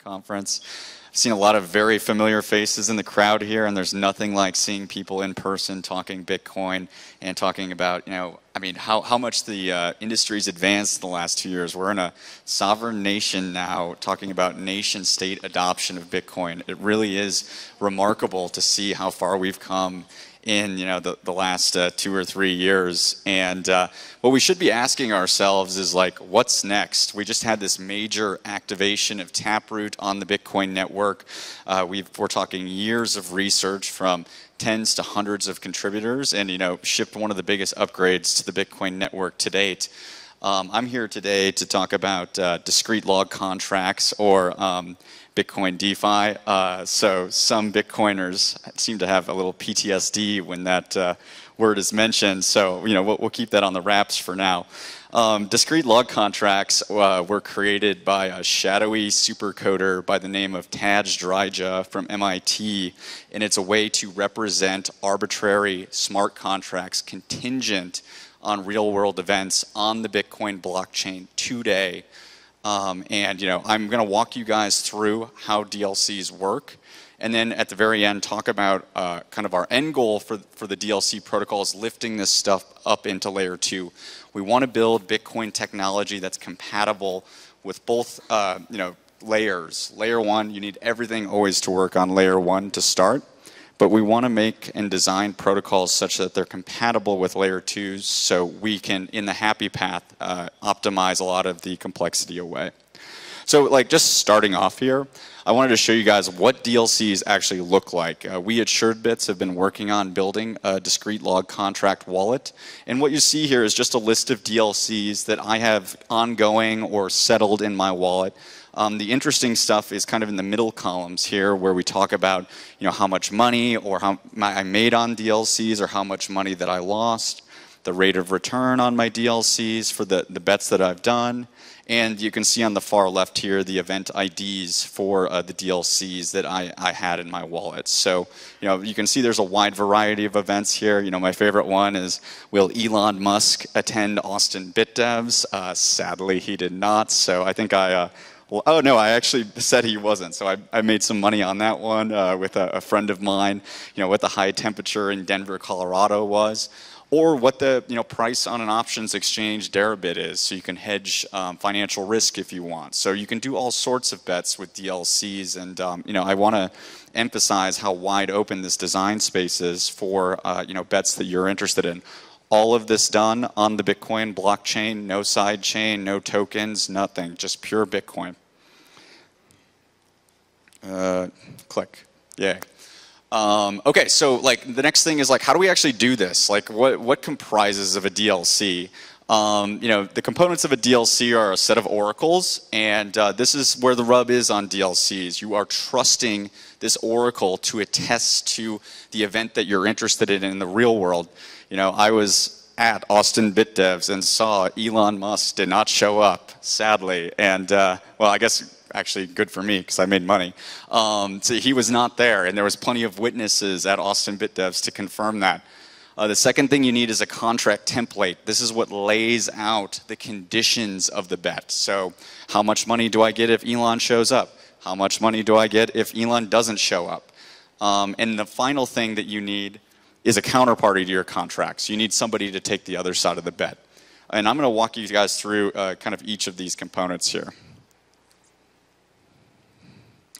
conference. I've seen a lot of very familiar faces in the crowd here, and there's nothing like seeing people in person talking Bitcoin and talking about, how much the industry's advanced in the last 2 years. We're in a sovereign nation now, talking about nation-state adoption of Bitcoin. It really is remarkable to see how far we've come in the last 2 or 3 years. And what we should be asking ourselves is what's next? We just had this major activation of Taproot on the Bitcoin network. We're talking years of research from tens to hundreds of contributors, and shipped one of the biggest upgrades to the Bitcoin network to date. I'm here today to talk about discrete log contracts, or Bitcoin DeFi. So some Bitcoiners seem to have a little PTSD when that word is mentioned. So we'll keep that on the wraps for now. Discrete log contracts were created by a shadowy supercoder by the name of Taj Dryja from MIT, and it's a way to represent arbitrary smart contracts contingent on real-world events on the Bitcoin blockchain today. I'm going to walk you guys through how DLCs work, and then at the very end talk about kind of our end goal for the DLC protocol is lifting this stuff up into layer 2. We want to build Bitcoin technology that's compatible with both layers. Layer 1, you need everything always to work on layer 1 to start, but we want to make and design protocols such that they're compatible with layer 2s, so we can, in the happy path, optimize a lot of the complexity away. So just starting off here, I wanted to show you guys what DLCs actually look like. We at Suredbits have been working on building a discrete log contract wallet, and what you see here is just a list of DLCs that I have ongoing or settled in my wallet. The interesting stuff is kind of in the middle columns here, where we talk about how much money or how I made on DLCs, or how much money that I lost, the rate of return on my DLCs for the bets that I've done, and you can see on the far left here the event IDs for the DLCs that I had in my wallet. So you can see there's a wide variety of events here. My favorite one is, will Elon Musk attend Austin BitDevs? Sadly, he did not. So I think oh no, I actually said he wasn't. So I made some money on that one with a friend of mine, what the high temperature in Denver, Colorado was, or what the price on an options exchange Deribit is, so you can hedge financial risk if you want. So you can do all sorts of bets with DLCs, and I want to emphasize how wide open this design space is for bets that you're interested in. All of this done on the Bitcoin blockchain, no side chain, no tokens, nothing, just pure Bitcoin. Click, yay. Okay, so the next thing is how do we actually do this? What comprises of a DLC? The components of a DLC are a set of oracles, and this is where the rub is on DLCs. You are trusting this oracle to attest to the event that you're interested in the real world. I was at Austin BitDevs and saw Elon Musk did not show up, sadly, and well, I guess actually good for me because I made money. So he was not there, and there was plenty of witnesses at Austin BitDevs to confirm that. The second thing you need is a contract template. This is what lays out the conditions of the bet. So how much money do I get if Elon shows up? How much money do I get if Elon doesn't show up? And the final thing that you need is a counterparty to your contracts. You need somebody to take the other side of the bet. And I'm going to walk you guys through kind of each of these components here.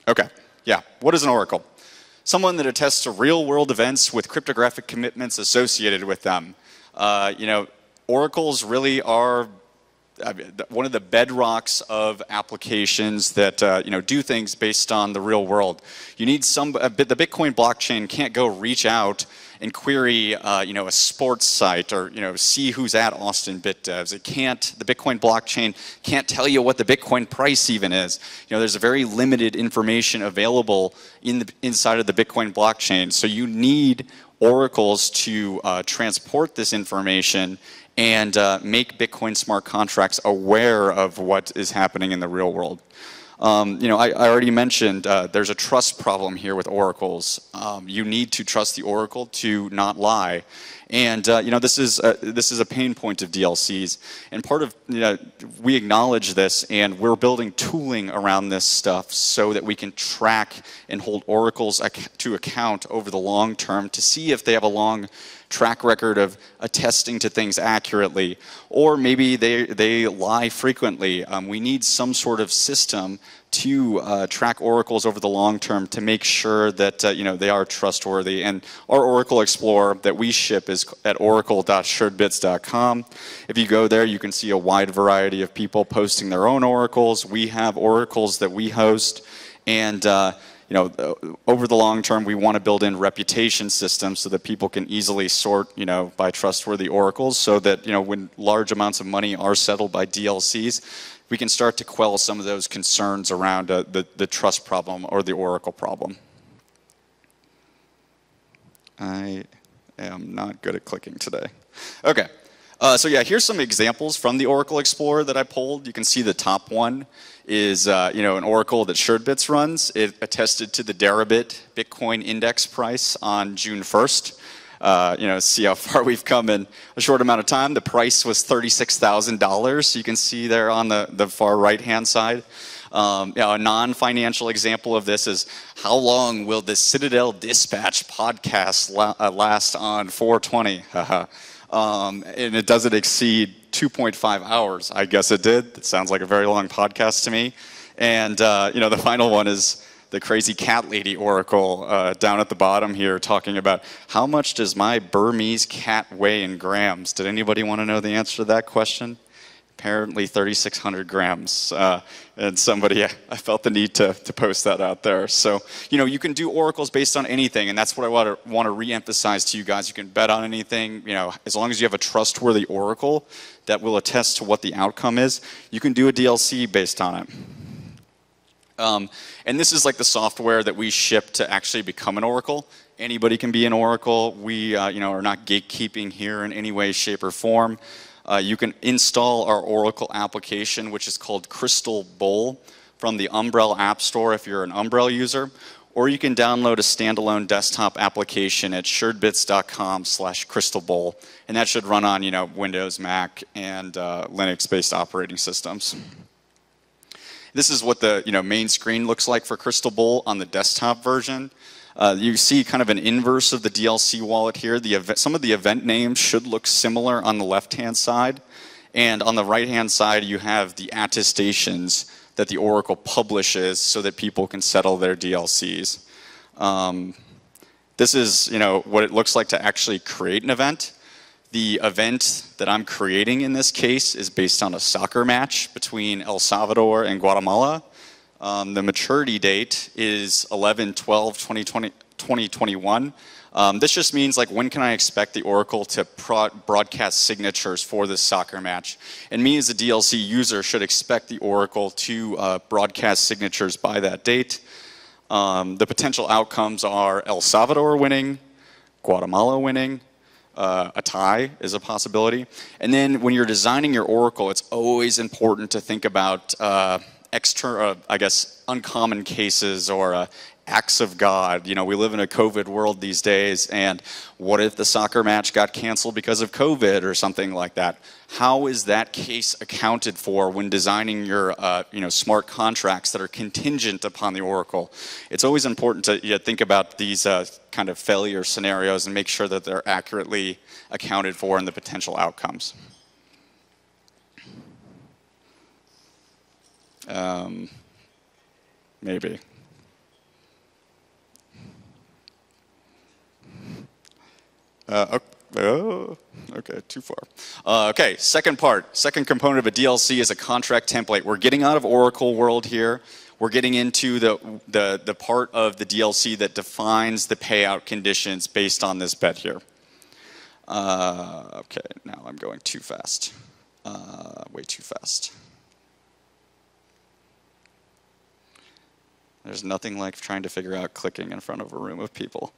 Okay, yeah, what is an oracle? Someone that attests to real-world events with cryptographic commitments associated with them. Oracles really are one of the bedrocks of applications that do things based on the real world. You need the Bitcoin blockchain can't go reach out and query a sports site or see who's at Austin BitDevs. It can't. The Bitcoin blockchain can't tell you what the Bitcoin price even is. There's a very limited information available inside of the Bitcoin blockchain. So you need oracles to transport this information and make Bitcoin smart contracts aware of what is happening in the real world. I already mentioned there's a trust problem here with oracles. You need to trust the oracle to not lie. And this is a pain point of DLCs, and part of we acknowledge this, and we're building tooling around this stuff so that we can track and hold oracles to account over the long term to see if they have a long track record of attesting to things accurately, or maybe they lie frequently. We need some sort of system to track oracles over the long term to make sure that they are trustworthy. And our Oracle Explorer that we ship is at oracle.suredbits.com. If you go there, you can see a wide variety of people posting their own oracles. We have oracles that we host, and over the long term, we want to build in reputation systems so that people can easily sort, by trustworthy oracles, so that, when large amounts of money are settled by DLCs, we can start to quell some of those concerns around the trust problem or the oracle problem. I am not good at clicking today. Okay. So yeah, here's some examples from the Oracle Explorer that I pulled. You can see the top one is an oracle that Suredbits runs. It attested to the Deribit Bitcoin index price on June 1st. See how far we've come in a short amount of time. The price was $36,000. You can see there on the far right-hand side. A non-financial example of this is how long will the Citadel Dispatch podcast last on 420? And it doesn't exceed 2.5 hours. I guess it did. It sounds like a very long podcast to me. And the final one is the crazy cat lady oracle down at the bottom here, talking about how much does my Burmese cat weigh in grams? Did anybody want to know the answer to that question? Apparently 3,600 grams. And somebody, I felt the need to post that out there. So, you can do oracles based on anything, and that's what I want to re-emphasize to you guys. You can bet on anything, as long as you have a trustworthy oracle that will attest to what the outcome is, you can do a DLC based on it. And this is like the software that we ship to actually become an oracle. Anybody can be an oracle. We, are not gatekeeping here in any way, shape, or form. You can install our Oracle application, which is called Crystal Bowl, from the Umbrel App Store if you're an Umbrel user, or you can download a standalone desktop application at suredbits.com/crystalbowl, and that should run on Windows, Mac, and Linux-based operating systems. This is what the main screen looks like for Crystal Bowl on the desktop version. You see kind of an inverse of the DLC wallet here. Some of the event names should look similar on the left-hand side. And on the right-hand side, you have the attestations that the Oracle publishes so that people can settle their DLCs. This is what it looks like to actually create an event. The event that I'm creating in this case is based on a soccer match between El Salvador and Guatemala. The maturity date is 11/12/2021. This just means when can I expect the Oracle to broadcast signatures for this soccer match? And me as a DLC user should expect the Oracle to broadcast signatures by that date. The potential outcomes are El Salvador winning, Guatemala winning, a tie is a possibility. And then when you're designing your Oracle, it's always important to think about uncommon cases or acts of God. We live in a COVID world these days, and what if the soccer match got canceled because of COVID or something like that? How is that case accounted for when designing your smart contracts that are contingent upon the Oracle? It's always important to think about these kind of failure scenarios and make sure that they're accurately accounted for in the potential outcomes. Maybe. Okay, too far. Okay, second component of a DLC is a contract template. We're getting out of Oracle world here. We're getting into the part of the DLC that defines the payout conditions based on this bet here. Okay, now I'm going too fast. Way too fast. There's nothing like trying to figure out clicking in front of a room of people.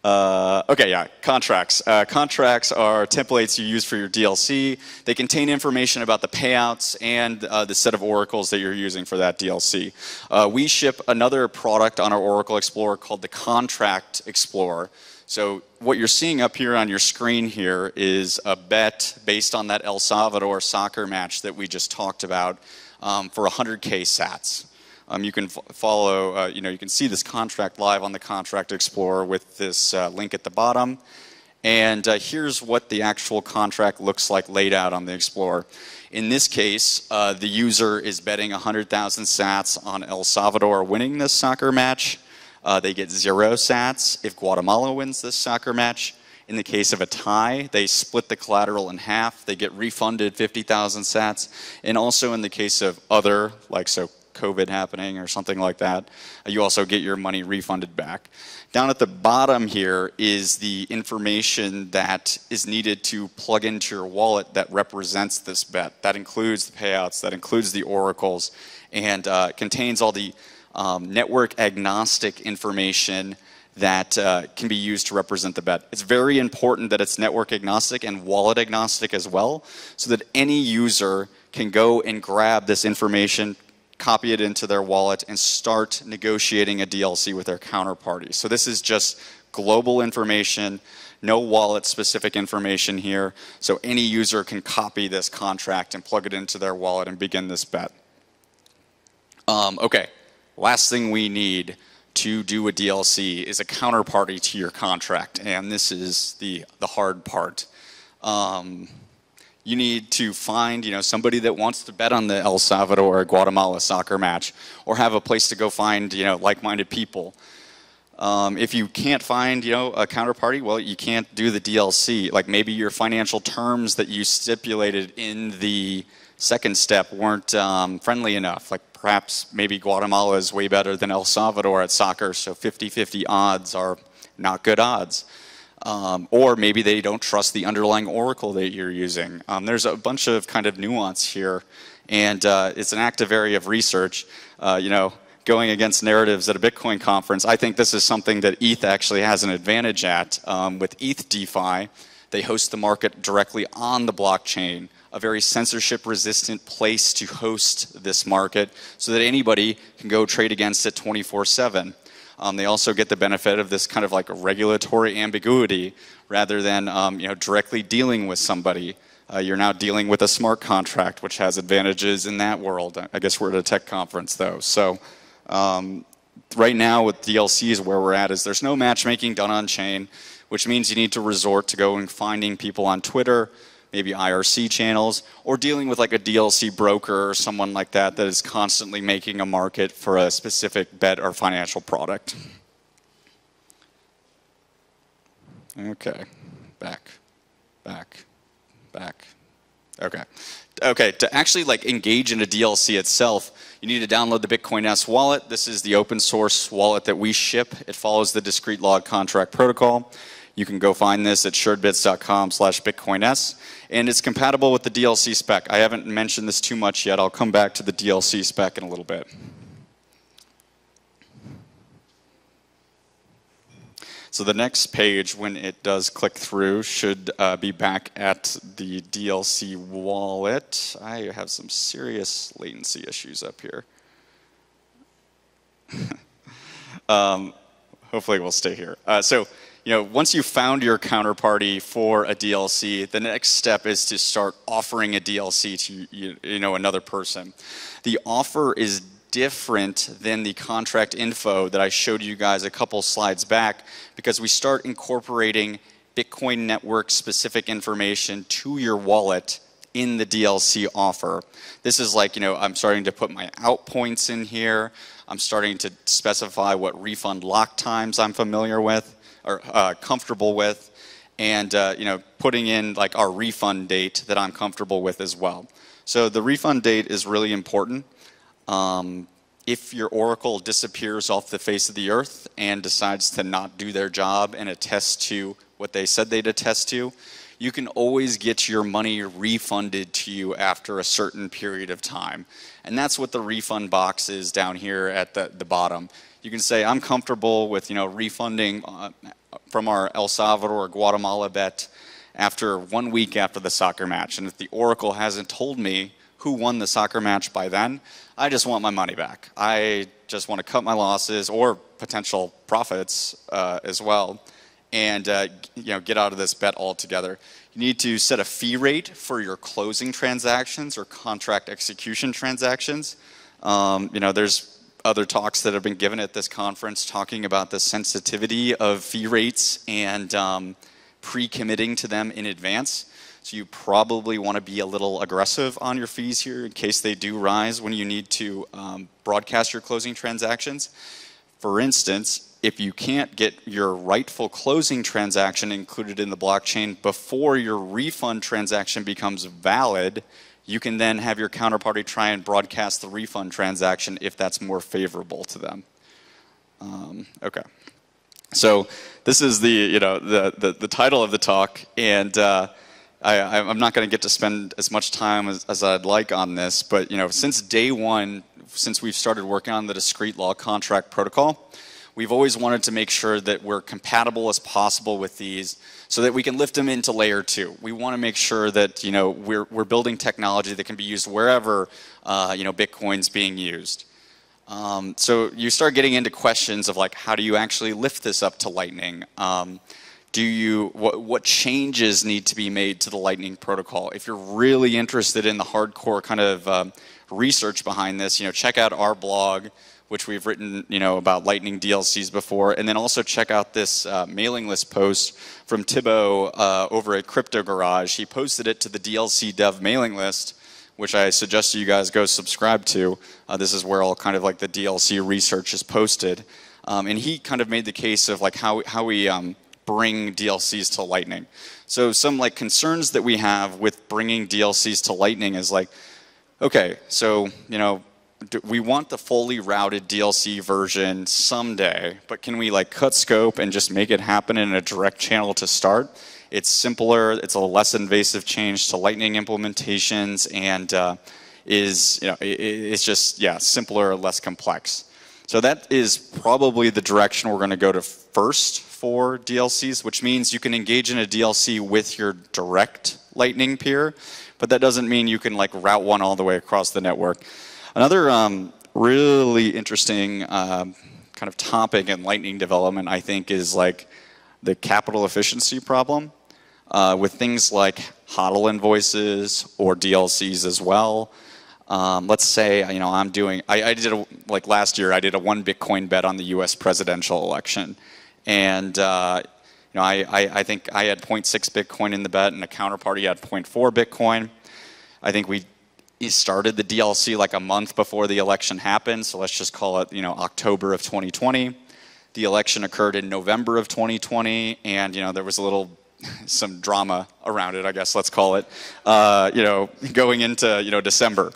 Okay, yeah, contracts. Contracts are templates you use for your DLC. They contain information about the payouts and the set of oracles that you're using for that DLC. We ship another product on our Oracle Explorer called the Contract Explorer. So what you're seeing up here on your screen here is a bet based on that El Salvador soccer match that we just talked about for 100K sats. You can follow, you can see this contract live on the Contract Explorer with this link at the bottom. And here's what the actual contract looks like laid out on the Explorer. In this case, the user is betting 100,000 sats on El Salvador winning this soccer match. They get 0 sats if Guatemala wins this soccer match. In the case of a tie, they split the collateral in half. They get refunded 50,000 sats. And also in the case of other, like COVID happening or something like that, you also get your money refunded back. Down at the bottom here is the information that is needed to plug into your wallet that represents this bet. That includes the payouts, that includes the oracles, and contains all the network agnostic information that can be used to represent the bet. It's very important that it's network agnostic and wallet agnostic as well, so that any user can go and grab this information, copy it into their wallet, and start negotiating a DLC with their counterparty. So this is just global information, no wallet-specific information here, so any user can copy this contract and plug it into their wallet and begin this bet. Okay, last thing we need to do a DLC is a counterparty to your contract, and this is the hard part. You need to find, somebody that wants to bet on the El Salvador or Guatemala soccer match, or have a place to go find, like-minded people. If you can't find, a counterparty, well, you can't do the DLC. Like maybe your financial terms that you stipulated in the second step weren't friendly enough. Like perhaps maybe Guatemala is way better than El Salvador at soccer, so 50-50 odds are not good odds. Or maybe they don't trust the underlying oracle that you're using. There's a bunch of kind of nuance here, and it's an active area of research. Going against narratives at a Bitcoin conference, I think this is something that ETH actually has an advantage at. With ETH DeFi, they host the market directly on the blockchain, a very censorship-resistant place to host this market so that anybody can go trade against it 24/7. They also get the benefit of this kind of like a regulatory ambiguity rather than directly dealing with somebody. You're now dealing with a smart contract, which has advantages in that world. I guess we're at a tech conference though. So right now with DLCs where we're at is there's no matchmaking done on chain, which means you need to resort to going finding people on Twitter, maybe IRC channels, or dealing with like a DLC broker or someone like that that is constantly making a market for a specific bet or financial product. Okay, back. Okay, to actually like engage in a DLC itself, you need to download the Bitcoin S wallet. This is the open source wallet that we ship. It follows the Discreet Log Contract protocol. You can go find this at suredbits.com/BitcoinS, and it's compatible with the DLC spec. I haven't mentioned this too much yet. I'll come back to the DLC spec in a little bit. So the next page, when it does click through, should be back at the DLC wallet. I have some serious latency issues up here. Hopefully we'll stay here. Once you've found your counterparty for a DLC, the next step is to start offering a DLC to another person. The offer is different than the contract info that I showed you guys a couple slides back, because we start incorporating Bitcoin network specific information to your wallet in the DLC offer. This is like, I'm starting to put my out points in here. I'm starting to specify what refund lock times I'm familiar with or comfortable with, and putting in like our refund date that I'm comfortable with as well. So the refund date is really important. If your oracle disappears off the face of the earth and decides to not do their job and attest to what they said they'd attest to, you can always get your money refunded to you after a certain period of time. And that's what the refund box is down here at the bottom. You can say, I'm comfortable with refunding from our El Salvador or Guatemala bet after 1 week after the soccer match. And if the Oracle hasn't told me who won the soccer match by then, I just want my money back. I just want to cut my losses or potential profits as well, and get out of this bet altogether. You need to set a fee rate for your closing transactions or contract execution transactions. There's other talks that have been given at this conference talking about the sensitivity of fee rates and pre-committing to them in advance. So you probably want to be a little aggressive on your fees here in case they do rise when you need to broadcast your closing transactions. For instance, if you can't get your rightful closing transaction included in the blockchain before your refund transaction becomes valid, you can then have your counterparty try and broadcast the refund transaction if that's more favorable to them. Okay. So this is the title of the talk, and I'm not going to get to spend as much time as I'd like on this, but since day one, since we've started working on the Discreet Log Contract protocol, we've always wanted to make sure that we're compatible as possible with these so that we can lift them into layer 2. We want to make sure that we're building technology that can be used wherever Bitcoin's being used. So you start getting into questions of like, how do you actually lift this up to Lightning? What changes need to be made to the Lightning protocol? If you're really interested in the hardcore kind of research behind this, check out our blog, which we've written, about Lightning DLCs before, and then also check out this mailing list post from Thibaut over at Crypto Garage. He posted it to the DLC Dev mailing list, which I suggest you guys go subscribe to. This is where all kind of like the DLC research is posted, and he kind of made the case of like how we bring DLCs to Lightning. So some like concerns that we have with bringing DLCs to Lightning is like, okay, so we want the fully routed DLC version someday, but can we like cut scope and just make it happen in a direct channel to start? It's simpler, it's a less invasive change to Lightning implementations, and it's just simpler, less complex. So that is probably the direction we're going to go to first for DLCs, which means you can engage in a DLC with your direct Lightning peer, but that doesn't mean you can like route one all the way across the network. Another really interesting kind of topic in Lightning development, I think, is like the capital efficiency problem with things like HODL invoices or DLCs as well. Let's say like last year I did a 1 Bitcoin bet on the U.S. presidential election, and I think I had 0.6 Bitcoin in the bet, and a counterparty had 0.4 Bitcoin. I think we started the DLC like a month before the election happened, so let's just call it October of 2020. The election occurred in November of 2020, and there was some drama around it, I guess let's call it, going into December.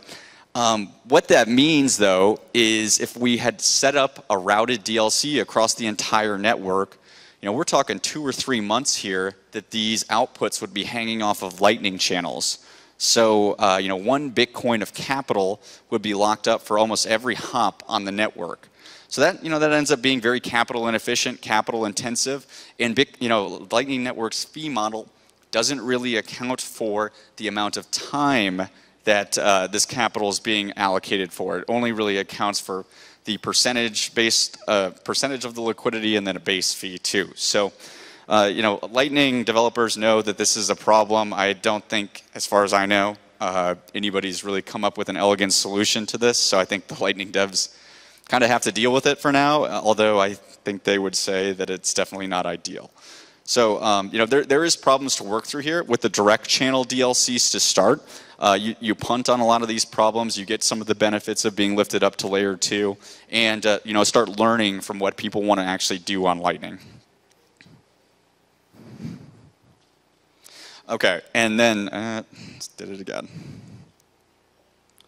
What that means, though, is if we had set up a routed DLC across the entire network, we're talking 2 or 3 months here that these outputs would be hanging off of Lightning channels. So, 1 Bitcoin of capital would be locked up for almost every hop on the network. So that, that ends up being very capital inefficient, capital intensive, and Lightning Network's fee model doesn't really account for the amount of time that this capital is being allocated for. It only really accounts for the percentage of the liquidity and then a base fee too. So, Lightning developers know that this is a problem. I don't think, as far as I know, anybody's really come up with an elegant solution to this. So I think the Lightning devs kind of have to deal with it for now, although I think they would say that it's definitely not ideal. So, there is problems to work through here with the direct channel DLCs to start. You punt on a lot of these problems. You get some of the benefits of being lifted up to layer 2, and start learning from what people want to actually do on Lightning. Okay, and then did it again.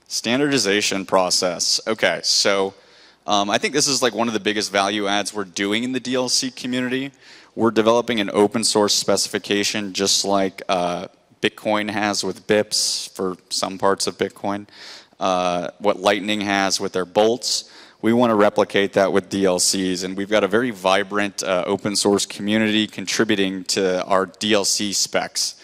Standardization process. Okay, so I think this is like one of the biggest value adds we're doing in the DLC community. We're developing an open source specification just like Bitcoin has with BIPs for some parts of Bitcoin, what Lightning has with their bolts. We want to replicate that with DLCs, and we've got a very vibrant open source community contributing to our DLC specs.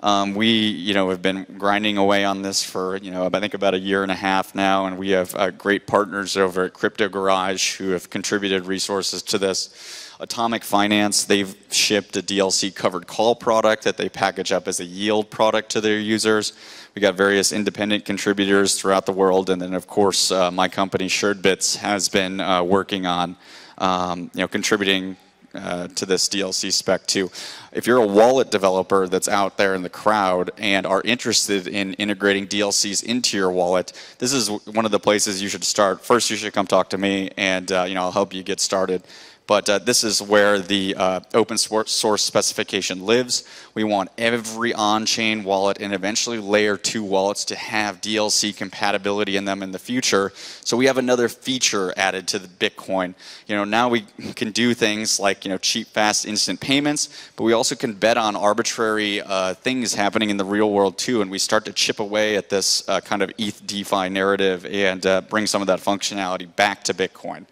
We, have been grinding away on this for, I think about a year and a half now, and we have great partners over at Crypto Garage who have contributed resources to this. Atomic Finance, they've shipped a DLC covered call product that they package up as a yield product to their users. We got various independent contributors throughout the world, and then of course my company Suredbits has been working on contributing to this DLC spec too. If you're a wallet developer that's out there in the crowd and are interested in integrating DLCs into your wallet, this is one of the places you should start. First, you should come talk to me, and I'll help you get started. But this is where the open source specification lives. We want every on-chain wallet and eventually layer 2 wallets to have DLC compatibility in them in the future. So we have another feature added to the Bitcoin. Now we can do things like cheap, fast, instant payments, but we also can bet on arbitrary things happening in the real world too, and we start to chip away at this kind of ETH DeFi narrative and bring some of that functionality back to Bitcoin.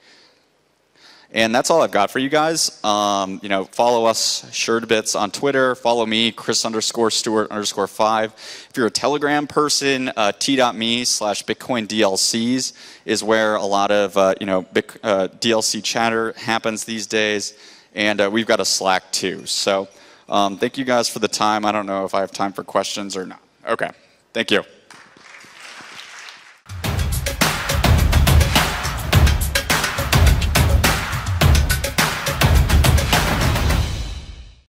And that's all I've got for you guys. Follow us, Suredbits, on Twitter. Follow me, Chris_Stewart_5. If you're a Telegram person, t.me/BitcoinDLCs is where a lot of DLC chatter happens these days. And we've got a Slack too. So thank you guys for the time. I don't know if I have time for questions or not. Okay, thank you.